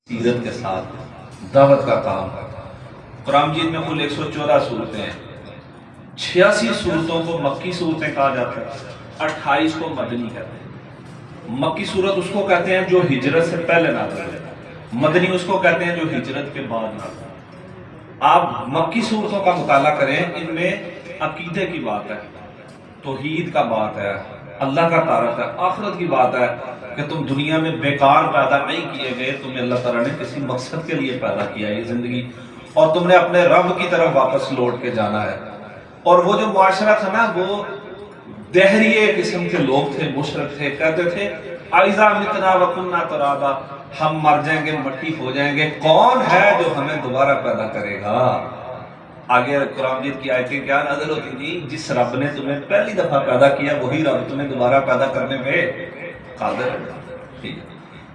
سیرت کے ساتھ دعوت کا کام کرتا ہے۔ قرآن مجید میں کل 114 صورتیں ہیں، 86 صورتوں کو مکی صورتیں کہا جاتا ہے، 28 کو مدنی کہتے ہیں۔ مکی صورت اس کو کہتے ہیں جو ہجرت سے پہلے نازل ہے، مدنی اس کو کہتے ہیں جو ہجرت کے بعد نازل ہے۔ آپ مکی صورتوں کا مطالعہ کریں، ان میں عقیدے کی بات ہے، توحید کا بات ہے، اللہ کا تعارف ہے، آخرت کی بات ہے کہ تم دنیا میں بیکار پیدا نہیں کیے گئے، تمہیں اللہ تعالیٰ نے کسی مقصد کے لیے پیدا کیا ہے یہ زندگی، اور تم نے اپنے رب کی طرف واپس لوٹ کے جانا ہے۔ اور وہ جو معاشرہ تھا نا، وہ دہریے قسم کے لوگ تھے، مشرک تھے، کہتے تھے اَإِذَا مِتْنَا وَكُنَّا تُرَابًا، ہم مر جائیں گے، مٹی ہو جائیں گے، کون ہے جو ہمیں دوبارہ پیدا کرے گا؟ آگے قرآن مجید کی آیتیں کیا نازل ہوتی تھی؟ جس رب نے تمہیں پہلی دفعہ پیدا کیا وہی رب تمہیں دوبارہ پیدا کرنے پہ قادر ہے۔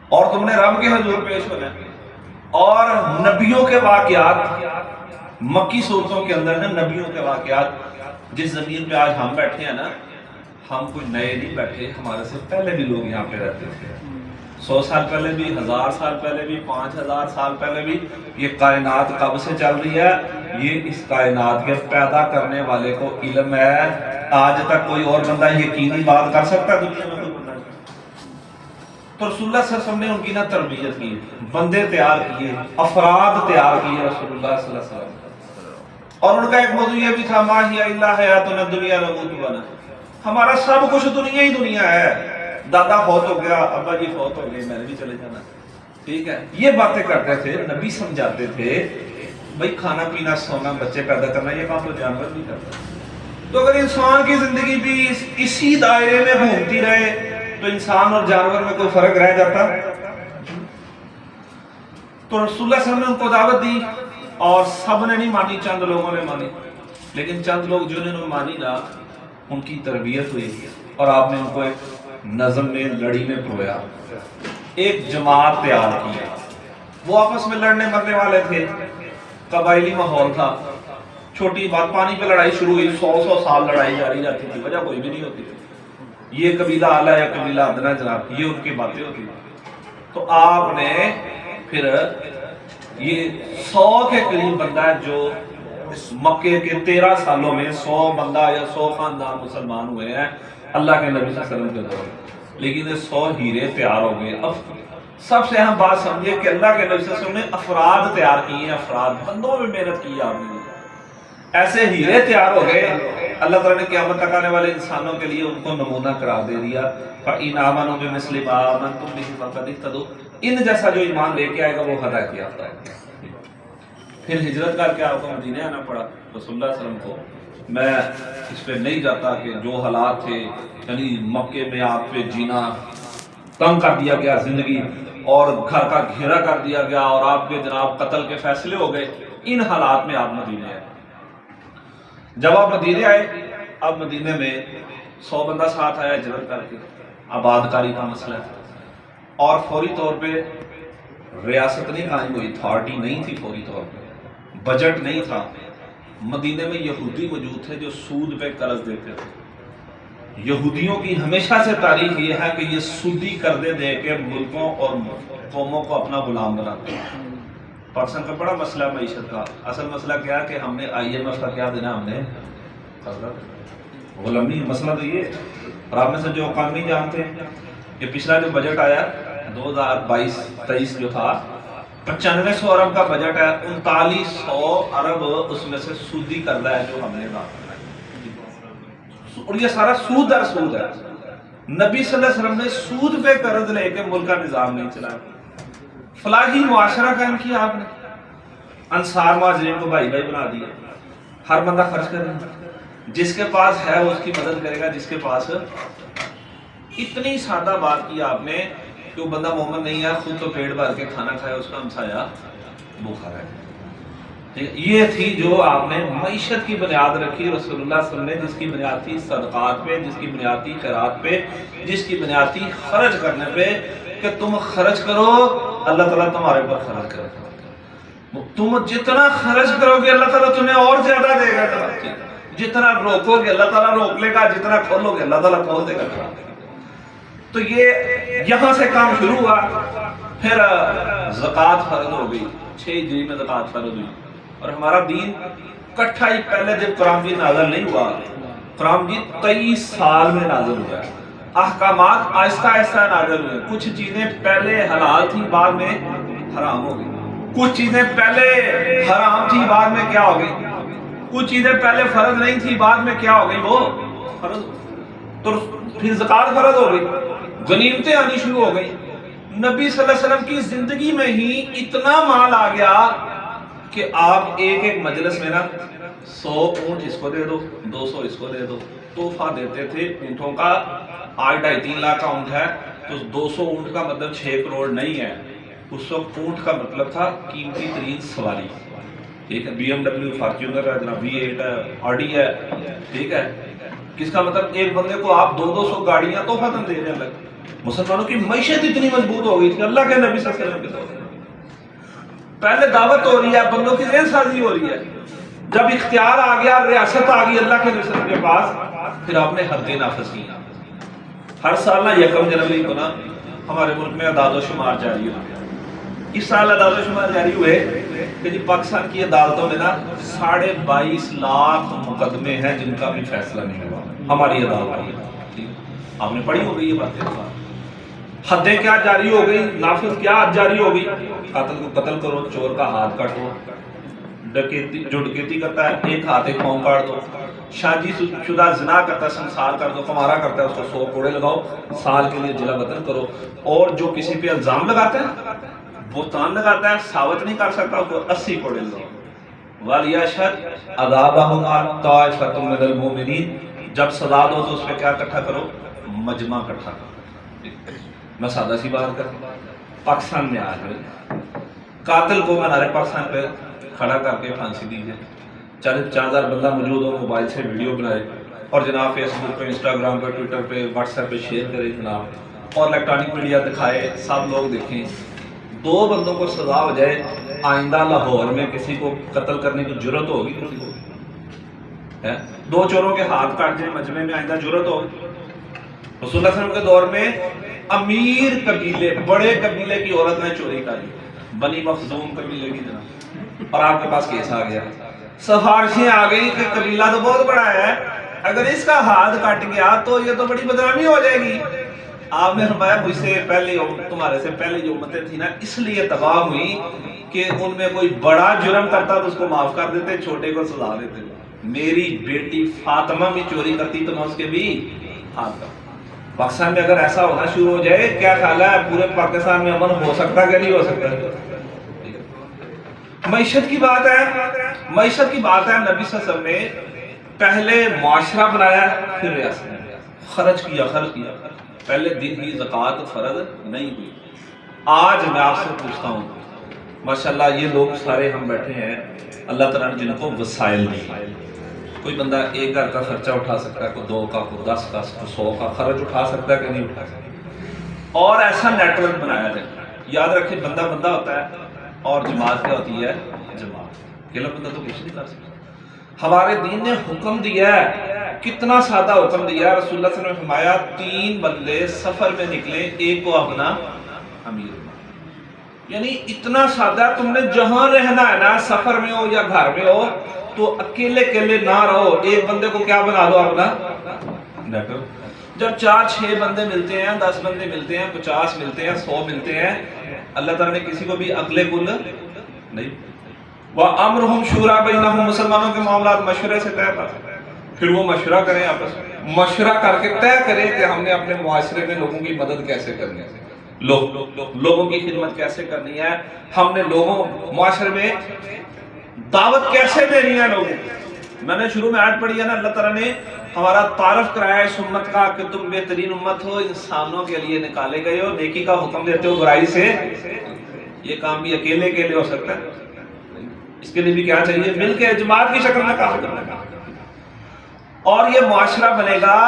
اور تم نے رب کے حضور پیش ہونا ہے۔ اور نبیوں کے واقعات مکی صورتوں کے اندر ہیں، نبیوں کے واقعات۔ جس زمین پہ آج ہم بیٹھے ہیں نا، ہم کوئی نئے نہیں بیٹھے، ہمارے سے پہلے بھی لوگ یہاں پہ رہتے تھے، 100 سال پہلے بھی، 1000 سال پہلے بھی، 5000 سال پہلے بھی۔ یہ کائنات کب سے چل رہی ہے؟ یہ اس کائنات کے پیدا کرنے والے کو علم ہے۔ آج تک کوئی اور بندہ یقینی بات کر سکتا ہے دنیا میں؟ کوئی بندہ نہیں۔ تو رسول اللہ صلی اللہ علیہ وسلم نے ان کی نا تربیت کی، بندے تیار کیے، افراد تیار کیے رسول اللہ صلی اللہ علیہ وسلم۔ اور ان کا ایک موضوع یہ بھی تھا، ما ہی الا حیاتنا الدنیا نموت ونحیا، ہمارا سب کچھ دنیا ہی دنیا ہے۔ دادا فوت ہو گیا، ابا جی فوت ہو گئے، میں نے بھی چلے جانا، ٹھیک ہے۔ یہ باتیں کرتے تھے، نبی سمجھاتے تھے بھائی کھانا پینا سونا بچے پیدا کرنا یہ کام تو جانور نہیں کرتا۔ تو اگر انسان کی زندگی بھی اسی دائرے میں گھومتی رہے تو انسان اور جانور میں کوئی فرق رہ جاتا؟ تو رسول اللہ صلی اللہ علیہ وسلم نے ان کو دعوت دی، اور سب نے نہیں مانی، چند لوگوں نے مانی۔ لیکن چند لوگ جنہوں نے مانی نا، ان کی تربیت ہوئی، اور آپ نے ان کو ایک نظم میں، لڑی میں پرویا، ایک جماعت تیار کی۔ وہ آپس میں لڑنے مرنے والے تھے، قبائلی ماحول تھا، چھوٹی بات پانی پہ لڑائی شروع ہوئی، 100 سال لڑائی جاری رہتی تھی، وجہ کوئی بھی نہیں ہوتی تھی، یہ قبیلہ اعلیٰ یا قبیلہ ادنا جناب، یہ ان کی باتیں ہوتی تھی۔ تو آپ نے پھر یہ 100 کے قریب بندہ ہے جو مکے کے 13 سالوں میں 100 بندہ یا 100 خاندان مسلمان ہوئے ہیں اللہ کے نبی صلی اللہ علیہ وسلم کے دور میں، لیکن یہ 100 ہیرے تیار ہو گئے۔ اب سب سے اہم بات سمجھے کہ اللہ کے نبی صلی اللہ علیہ وسلم نے افراد تیار کیے ہیں، افراد، بندوں میں محنت کی آپ نے، ایسے ہیرے تیار ہو گئے۔ اللہ تعالیٰ نے قیامت تک آنے والے انسانوں کے لیے ان کو نمونہ قرار دے دیا، فَإِنْ آمَنُوا بِمِثْلِ مَا آمَنْتُم بِهِ فَقَدِ اهْتَدَوْا، ان جیسا جو ایمان لے کے آئے گا وہ ہدایت یافتہ ہے۔ پھر ہجرت کر کے آپ کو مدینے آنا پڑا رسول اللہ صلی اللہ علیہ وسلم کو۔ میں اس پہ نہیں جاتا کہ جو حالات تھے، یعنی مکے میں آپ پہ جینا تنگ کر دیا گیا زندگی، اور گھر کا گھیرا کر دیا گیا، اور آپ کے جناب قتل کے فیصلے ہو گئے، ان حالات میں آپ مدینے آئے۔ جب آپ مدینے آئے، اب مدینے میں 100 بندہ ساتھ آیا ہجرت کر کے، آباد کاری کا مسئلہ ہے، اور فوری طور پہ ریاست نہیں قائم ہوئی، اتھارٹی نہیں تھی، فوری طور پہ بجٹ نہیں تھا۔ مدینے میں یہودی موجود تھے جو سود پہ قرض دیتے تھے۔ یہودیوں کی ہمیشہ سے تاریخ یہ ہے کہ یہ سودی قرضے دے کے ملکوں اور قوموں کو اپنا غلام بناتے ہیں۔ پاکستان کا بڑا مسئلہ ہے معیشت کا، اصل مسئلہ کیا ہے کہ ہم نے IMF کا کیا دینا، ہم نے قرضہ، غلامی، مسئلہ تو یہ۔ اور آپ میں سے جو قانون نہیں جانتے، یہ پچھلا جو بجٹ آیا 2022-23 جو تھا، 9500 ارب کا بجٹ ہے، 3900 ارب اس میں سے سودی قرضہ ہے جو ہم نے ادا کرنا ہے، اور یہ سارا سود در سود ہے۔ نبی صلی اللہ علیہ وسلم نے سود پہ قرض لے کے ملک کا نظام نہیں چلایا، فلاحی معاشرہ قائم کیا آپ نے، انصار مہاجرین کو بھائی بھائی بنا دیا، ہر بندہ خرچ کرے گا، جس کے پاس ہے وہ اس کی مدد کرے گا، جس کے پاس۔ اتنی سادہ بات کی آپ نے کہ وہ بندہ مومن نہیں ہے، خود تو پیٹ بھر کے کھانا کھائے، اس کا ہمسایہ بھوکا رہے۔ یہ تھی جو آپ نے معیشت کی بنیاد رکھی رسول اللہ صلی اللہ علیہ وسلم نے، جس کی بنیاد تھی صدقات پہ، جس کی بنیاد تھی خیرات پہ، جس کی بنیاد تھی خرچ کرنے پہ، کہ تم خرچ کرو اللہ تعالیٰ تمہارے اوپر خرچ کرے گا، تم جتنا خرچ کرو گے اللہ تعالیٰ تمہیں اور زیادہ دے گا، جتنا روکو گے اللہ تعالیٰ روک لے گا، جتنا کھولو گے اللہ تعالیٰ کھول دے گا۔ تو یہ یہاں سے کام شروع ہوا۔ پھر زکوٰۃ فرض ہو گئی، 6 ہجری میں زکوٰۃ فرض ہوئی، اور ہمارا دین کٹھا ہی پہلے جب قرآن مجید نازل نہیں ہوا، قرآن مجید 23 سال میں نازل ہوا ہے، احکامات آہستہ آہستہ نازل ہوئے، کچھ چیزیں پہلے حلال تھی بعد میں حرام ہو گئی، کچھ چیزیں پہلے حرام تھی بعد میں کیا ہو گئی، کچھ چیزیں پہلے فرض نہیں تھی بعد میں کیا ہو گئی، وہ فرض، تو پھر زکوٰۃ فرض ہو گئی، غنیمتیں آنی شروع ہو گئی، نبی صلی اللہ علیہ وسلم کی زندگی میں ہی اتنا مال آ گیا کہ آپ ایک ایک مجلس میں نا 100 اونٹ اس کو دے دو، 200 اس کو دے دو، تحفہ دیتے تھے اونٹوں کا، آج 2.5-3 لاکھ کا اونٹ ہے تو 200 اونٹ کا مطلب 6 کروڑ نہیں ہے، اس وقت اونٹ کا مطلب تھا قیمتی ترین سواری، ٹھیک ہے، BMW فارچونر ہے جناب، V8 ہے، آڈی ہے، ٹھیک ہے، کس کا مطلب ایک بندے کو آپ 200 گاڑیاں تحفہ دے رہے ہیں۔ الگ مسلمانوں کی معیشت اتنی مضبوط ہو گئی تھی اللہ کے نبی صلی اللہ علیہ وسلم کے دور میں، پہلے دعوت ہو رہی ہے، بندوں کی ذہن سازی ہو رہی ہے، جب اختیار آ گیا، ریاست آ گئی اللہ کے نبی صلی اللہ علیہ وسلم کے پاس، پھر آپ نے حد نافذ کی۔ ہر سال نا 1 جنوری کو نا ہمارے ملک میں اعداد و شمار جاری ہوتے ہیں، اس سال اعداد و شمار جاری ہوئے کہ جی پاکستان کی عدالتوں میں نا 22.5 لاکھ مقدمے ہیں جن کا بھی فیصلہ نہیں ہوا، ہماری عدالت کی، آپ نے پڑھی ہو گئی یہ باتیں، حدیں کیا جاری ہو گئی، نافذ کیا حد جاری ہو گئی، قاتل کو قتل کرو، چور کا ہاتھ کاٹو، ڈکیتی جو ڈکیتی کرتا ہے ایک ہاتھ ایک پاؤں کاٹ دو، شادی شدہ زنا کرتا ہے سنسار کر دو، کمارا کرتا ہے اس کو 100 کوڑے لگاؤ، سال کے لیے جلا وطن کرو، اور جو کسی پہ الزام لگاتا ہے، بہتان لگاتا ہے، ثابت نہیں کر سکتا، اس کو 80 کوڑے لگاؤ۔ وَلْيَشْهَدْ عَذَابَهُمَا طَائِفَةٌ مِّنَ الْمُؤْمِنِينَ، جب سزا دو تو اس پہ کیا اکٹھا کرو، مجمع اکٹھا کرو۔ میں سادہ سی بات کروں، پاکستان میں آج قاتل کو منارے پاکستان پہ کھڑا کر کے پھانسی دیجیے، 40,000 بندہ موجود ہو، موبائل سے ویڈیو بنائے اور جناب فیس بک پہ، انسٹاگرام پہ، ٹویٹر پہ، واٹس ایپ پہ شیئر کرے جناب، اور الیکٹرانک میڈیا دکھائے، سب لوگ دیکھیں، 2 بندوں کو سزا ہو جائے، آئندہ لاہور میں کسی کو قتل کرنے کی جرت ہوگی؟ 2 چوروں کے ہاتھ کاٹ جائیں مجمع میں، آئندہ جرت ہوگی؟ رسول اللہ صلی اللہ علیہ وسلم کے دور میں امیر قبیلے، بڑے قبیلے کی عورت نے چوری کری، بنی مخزوم قبیلے کی جناب، اور آپ کے پاس کیس آ گیا، سفارشیں آ گئی کہ قبیلہ تو بہت بڑا ہے، اگر اس کا ہاتھ کٹ گیا تو یہ تو بڑی بدنامی ہو جائے گی۔ آپ نے فرمایا مجھ سے پہلے، تمہارے سے پہلے جو امتیں تھیں نا اس لیے تباہ ہوئی کہ ان میں کوئی بڑا جرم کرتا تو اس کو معاف کر دیتے، چھوٹے کو سزا دیتے۔ میری بیٹی فاطمہ بھی چوری کرتی تو میں اس کے بھی ہاتھ کرتا۔ پاکستان میں اگر ایسا ہونا شروع ہو جائے، کیا خیال ہے پورے پاکستان میں امن ہو سکتا کہ نہیں ہو سکتا؟ معیشت کی بات ہے، معیشت کی بات ہے، نبی صلی اللہ علیہ وسلم نے پہلے معاشرہ بنایا پھر ریاست نے خرچ کیا، پہلے دن ہی زکوٰۃ فرض نہیں ہوئی۔ آج میں آپ سے پوچھتا ہوں، ماشاءاللہ یہ لوگ سارے ہم بیٹھے ہیں، اللہ تعالیٰ نے جن کو وسائل دی، کوئی بندہ ایک گھر کا خرچہ اٹھا سکتا ہے، کوئی 2 کا، کوئی 10 کا، کوئی 100 کا خرچ اٹھا سکتا ہے کہ نہیں اٹھا سکتا، اور ایسا نیٹ ورک بنایا جائے۔ یاد رکھیں بندہ بندہ ہوتا ہے اور جماعت کیا ہوتی ہے، جماعت، اکیلا بندہ تو کچھ نہیں کر سکتا۔ ہمارے دین نے حکم دیا ہے، کتنا سادہ حکم دیا ہے، رسول اللہ صلی اللہ علیہ وسلم نے فرمایا 3 بندے سفر میں نکلے، ایک کو اپنا امیر بنا، یعنی اتنا سادہ، تم نے جہاں رہنا ہے نا، سفر میں ہو یا گھر میں ہو، تو اکیلے نہ رہو، ایک بندے کو کیا بنا لو اپنا نیٹ ورک۔ جب 4-6 بندے ملتے ہیں، 10 بندے ملتے ہیں، 50 ملتے ہیں، 100 ملتے ہیں، اللہ تعالیٰ نے کسی کو بھی عقل کل نہیں۔ وَأَمْرُهُمْ شُورَىٰ بَيْنَهُمْ، مسلمانوں کے معاملات مشورے سے طے کرتے ہیں، پھر وہ مشورہ کریں، آپس میں مشورہ کر کے طے کریں کہ ہم نے اپنے معاشرے میں لوگوں کی مدد کیسے کرنی ہے، لوگوں کی خدمت کیسے کرنی ہے، ہم نے لوگوں معاشرے میں دعوت کیسے دینی ہے لوگوں۔ میں نے شروع میں آیت پڑھی ہے نا، اللہ تعالیٰ نے ہمارا تعارف کرایا ہے اس امت کا کہ تم بہترین امت ہو، انسانوں کے لیے نکالے گئے ہو، نیکی کا حکم دیتے ہو، برائی سے۔ یہ کام بھی اکیلے ہو سکتا ہے، اس کے لیے بھی کیا چاہیے، مل کے جماعت کی شکل میں کام کرنا ہے، اور یہ معاشرہ بنے گا۔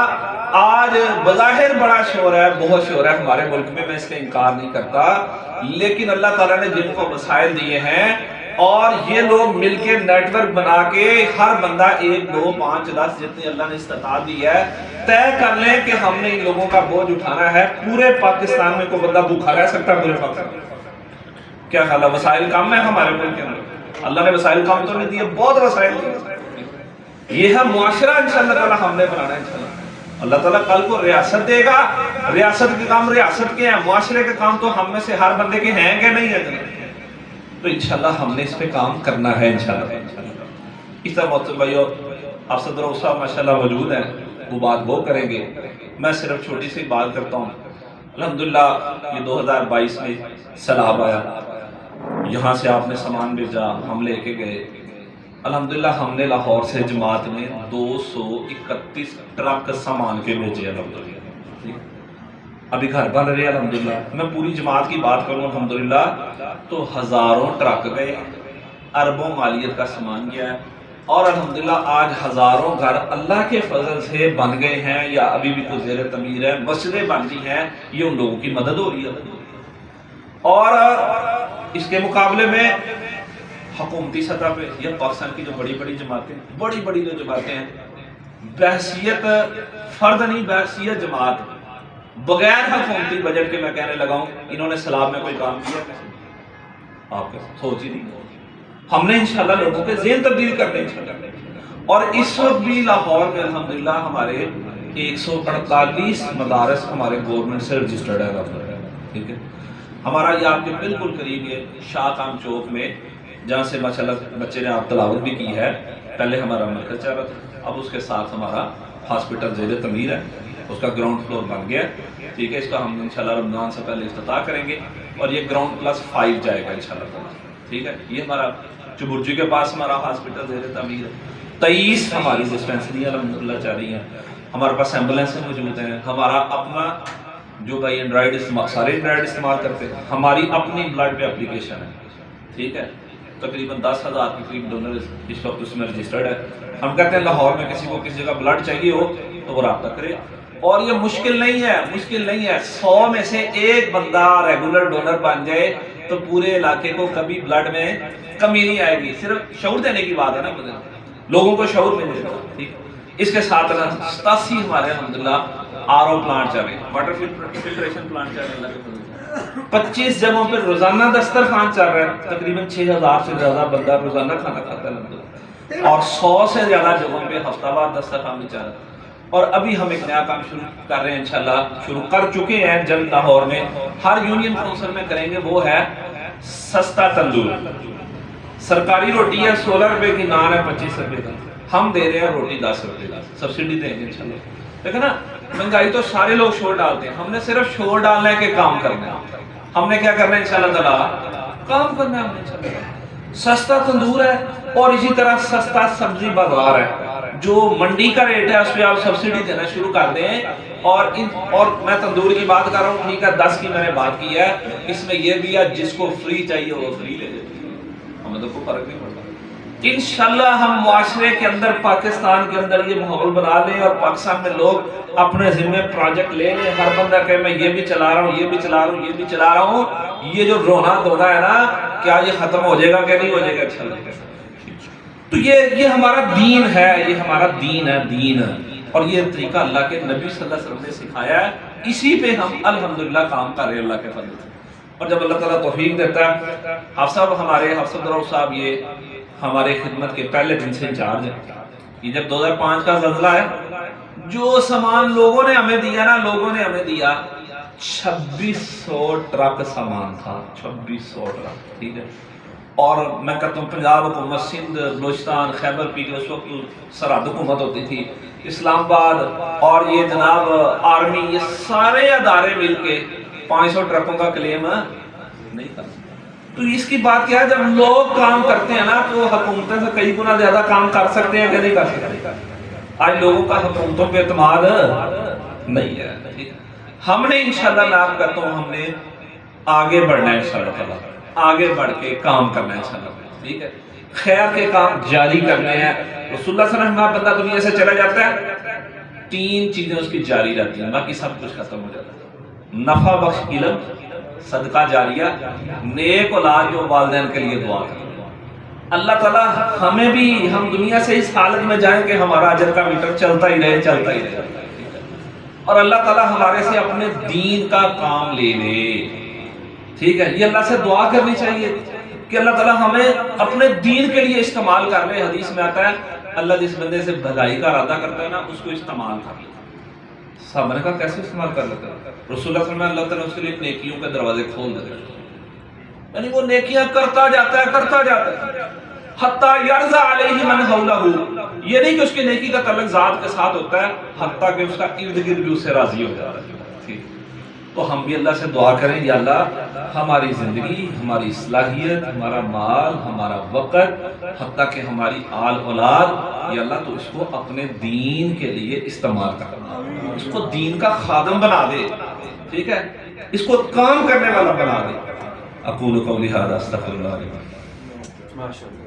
آج بظاہر بڑا شور ہے، بہت شور ہے ہمارے ملک میں اس کا انکار نہیں کرتا، لیکن اللہ تعالیٰ نے جن کو وسائل دیے ہیں اور یہ لوگ مل کے نیٹ ورک بنا کے ہر بندہ 1 2 5 10 جتنی اللہ نے استطاعت دی ہے، طے کر لیں کہ ہم نے ان لوگوں کا بوجھ اٹھانا ہے۔ پورے پاکستان میں کوئی بندہ بھوکا رہ سکتا ہے؟ پورے پاکستان کیا خیال ہے؟ وسائل کم ہے ہمارے ملک کے اندر؟ اللہ نے وسائل کم تو نہیں دیے، بہت وسائل دیے۔ یہ ہے معاشرہ انشاءاللہ تعالی ہم نے بنانا ہے انشاءاللہ۔ اللہ تعالیٰ کل کو ریاست دے گا، ریاست کے کام ریاست کے ہیں، معاشرے کے کام تو ہم میں سے ہر بندے کے ہیں کہ نہیں ہے؟ تو انشاءاللہ ہم نے اس پہ کام کرنا ہے انشاءاللہ۔ اس طرح محترم بھائیو، آپ صدر صاحب ماشاءاللہ موجود ہیں، وہ بات وہ کریں گے، میں صرف چھوٹی سی بات کرتا ہوں۔ الحمدللہ یہ 2022 میں سیلاب آیا، یہاں سے آپ نے سامان بھیجا، ہم لے کے گئے۔ الحمدللہ ہم نے لاہور سے جماعت نے 231 ٹرک سامان کے بھیجے الحمدللہ۔ ابھی گھر بن رہے الحمدللہ، میں پوری جماعت کی بات کروں الحمدللہ تو ہزاروں ٹرک گئے، اربوں مالیت کا سامان گیا ہے، اور الحمدللہ آج ہزاروں گھر اللہ کے فضل سے بن گئے ہیں یا ابھی بھی کچھ زیر تعمیر ہے، مسجدیں بن رہی ہیں، یہ ان لوگوں کی مدد ہو رہی ہے۔ اور اس کے مقابلے میں حکومتی سطح پہ یا پاکستان کی جو بڑی بڑی جماعتیں، بڑی بڑی جو جماعتیں ہیں، بحثیت فرد نہیں، بحثیت جماعت، بغیر حکومتی بجٹ کے میں کہنے لگا ہوں، انہوں نے سیلاب میں کوئی کام کیا؟ آپ کا سوچ ہی نہیں۔ ہم نے انشاءاللہ لوگوں کے ذہن تبدیل کرنے انشاءاللہ، اور اس وقت بھی لاہور میں الحمدللہ ہمارے 148 مدارس ہمارے گورنمنٹ سے رجسٹرڈ ہے الحمدللہ، ٹھیک ہے۔ ہمارا یہ آپ کے بالکل قریب یہ شاہ کام چوک میں، جہاں سے ماشاءاللہ بچے نے آپ تلاوت بھی کی ہے، پہلے ہمارا مرکز چل رہا تھا، اب اس کے ساتھ ہمارا ہاسپٹل زیر تعمیر ہے، اس کا گراؤنڈ فلور بن گیا، ٹھیک ہے۔ اس کا ہم انشاءاللہ رمضان سے پہلے افتتاح کریں گے، اور یہ گراؤنڈ +5 جائے گا انشاءاللہ تعالیٰ، ٹھیک ہے۔ یہ ہمارا چبرجی کے پاس ہمارا ہاسپٹل زیر تعمیر ہے، 23 ہماری ڈسپینسری الحمدللہ چل رہی ہیں، ہمارے پاس ایمبولینس موجود ہیں، ہمارا اپنا جو بھائی اینڈرائڈ استعمال، سارے اینڈرائڈ استعمال کرتے ہیں، ہماری اپنی بلڈ پہ اپلیکیشن ہے، ٹھیک ہے۔ تقریباً 10,000 کے قریب ڈونر اس وقت اس میں رجسٹرڈ ہے۔ ہم کہتے ہیں لاہور میں کسی کو کسی جگہ بلڈ چاہیے ہو تو وہ رابطہ کرے، اور یہ مشکل نہیں ہے، مشکل نہیں ہے۔ 100 میں سے ایک بندہ ریگولر ڈونر بن جائے تو پورے علاقے کو کبھی بلڈ میں کمی نہیں آئے گی، صرف شعور دینے کی بات ہے نا، لوگوں کو شعور ملے گا، ٹھیک۔ اس کے ساتھ 87 ہمارے الحمدللہ RO پلانٹ چل رہے ہیں، واٹر فلٹریشن پلانٹ چل رہے ہیں اللہ کے فضل سے۔ 25 جگہوں پہ روزانہ دسترخوان چل رہا ہے، تقریباً 6,000 سے زیادہ بندہ روزانہ کھانا کھاتا ہے الحمدللہ، اور 100 سے زیادہ جگہوں پہ ہفتہ وار دسترخوان بھی چل رہا ہے۔ اور ابھی ہم ایک نیا کام شروع کر رہے ہیں انشاءاللہ، شروع کر چکے ہیں جلد لاہور میں، ہر یونین کونسل میں کریں گے، وہ ہے سستا تندور۔ سرکاری روٹی ہے 16 روپے کی، نان ہے 25 روپے کا، ہم دے رہے ہیں روٹی 10 روپے کا، سبسڈی دیں گے انشاءاللہ۔ دیکھیں نا، مہنگائی تو سارے لوگ شور ڈالتے ہیں، ہم نے صرف شور ڈالنا ہے کہ کام کرنا ہے، ہم نے کیا کرنا ہے انشاءاللہ تعالیٰ، کام کرنا ہے ہم نے انشاءاللہ۔ سستا تندور ہے، اور اسی طرح سستا سبزی بازار ہے، جو منڈی کا ریٹ ہے اس پہ آپ سبسڈی دینا شروع کر دیں۔ اور میں تندور کی بات کر رہا ہوں، ٹھیک ہے، 10 کی میں نے بات کی ہے، اس میں یہ بھی ہے جس کو فری چاہیے وہ فری لے لے، ہمیں تو کوئی فرق نہیں پڑتا۔ انشاءاللہ ہم معاشرے کے اندر، پاکستان کے اندر یہ ماحول بنا لیں، اور پاکستان میں لوگ اپنے ذمہ پروجیکٹ لے لیں، ہر بندہ کہے میں یہ بھی چلا رہا ہوں، یہ بھی چلا رہا ہوں، یہ بھی چلا رہا ہوں، یہ جو رونا دھونا ہے نا، کیا یہ ختم ہو جائے گا کہ نہیں ہو جائے گا انشاءاللہ۔ تو یہ ہمارا دین ہے، یہ ہمارا دین ہے، دین، اور یہ طریقہ اللہ کے نبی صلی اللہ علیہ وسلم نے سکھایا ہے، اسی پہ ہم الحمدللہ کام کر رہے ہیں اللہ کے فضل سے۔ اور جب اللہ تعالیٰ توفیق دیتا ہے، حافظ صاحب ہمارے حافظ عبدالرؤف صاحب یہ ہمارے خدمت کے پہلے دن سے انچارج ہیں۔ یہ جب 2005 کا زلزلہ ہے، جو سامان لوگوں نے ہمیں دیا نا، لوگوں نے ہمیں دیا 2600 ٹرک سامان تھا، 2600 ٹرک، ٹھیک ہے۔ اور میں کہتا ہوں پنجاب حکومت، سندھ، بلوچستان، خیبر پیٹھ، اس وقت سرحد حکومت ہوتی تھی، اسلام آباد، اور یہ جناب آرمی، یہ سارے ادارے مل کے 500 ٹرکوں کا کلیم نہیں کر سکتے۔ تو اس کی بات کیا ہے، جب لوگ کام کرتے ہیں نا تو حکومتیں سے کئی گنا زیادہ کام کر سکتے ہیں کہ نہیں کر سکتے۔ آج لوگوں کا حکومتوں پہ اعتماد نہیں ہے۔ ہم نے انشاءاللہ، میں آپ کہتا ہوں، ہم نے آگے بڑھنا ہے انشاءاللہ تعالیٰ، آگے بڑھ کے کام کرنا ہے انشاءاللہ، ٹھیک ہے۔ خیر کے کام جاری کرنے ہیں۔ رسول اللہ صلی اللہ علیہ وسلم، بندہ دنیا سے چلا جاتا ہے 3 چیزیں اس کی جاری رہتی ہیں، باقی سب کچھ ختم ہو جاتا ہے۔ نفع بخش علم، صدقہ جاریہ، نیک اولاد جو والدین کے لیے دعا کرے۔ اللہ تعالیٰ ہمیں بھی، ہم دنیا سے اس حالت میں جائیں کہ ہمارا اجر کا میٹر چلتا ہی رہے، چلتا ہی رہے، اور اللہ تعالیٰ ہمارے سے اپنے دین کا کام لے لے، ٹھیک ہے، یہ اللہ سے دعا کرنی چاہیے کہ اللہ تعالیٰ ہمیں اپنے دین کے لیے استعمال کر لے۔ حدیث میں آتا ہے اللہ جس بندے سے بھلائی کا ارادہ کرتا ہے نا اس کو استعمال کر لے۔ صحابہ نے کہا کیسے استعمال کر لیتا ہے؟ رسول اللہ صلی اللہ علیہ وسلم اللہ تعالیٰ اس کے لیے نیکیوں کے دروازے کھول دیتے ہیں، یعنی وہ نیکیاں کرتا جاتا ہے حتیٰ یرضى علیہ من حولہ، یہ نہیں کہ اس کی نیکی کا تعلق ذات کے ساتھ ہوتا ہے، حتیٰ کہ اس کا ارد گرد بھی اس سے راضی ہو جاتا ہے۔ ٹھیک، تو ہم بھی اللہ سے دعا کریں یا اللہ ہماری زندگی، ہماری صلاحیت، ہمارا مال، ہمارا وقت، حتیٰ کہ ہماری آل اولاد، یا اللہ تو اس کو اپنے دین کے لیے استعمال کرنا، اس کو دین کا خادم بنا دے، ٹھیک ہے، اس کو کام کرنے والا بنا دے۔ اقول قولی ھذا استغفر اللہ لي ولکم۔ ماشاء اللہ۔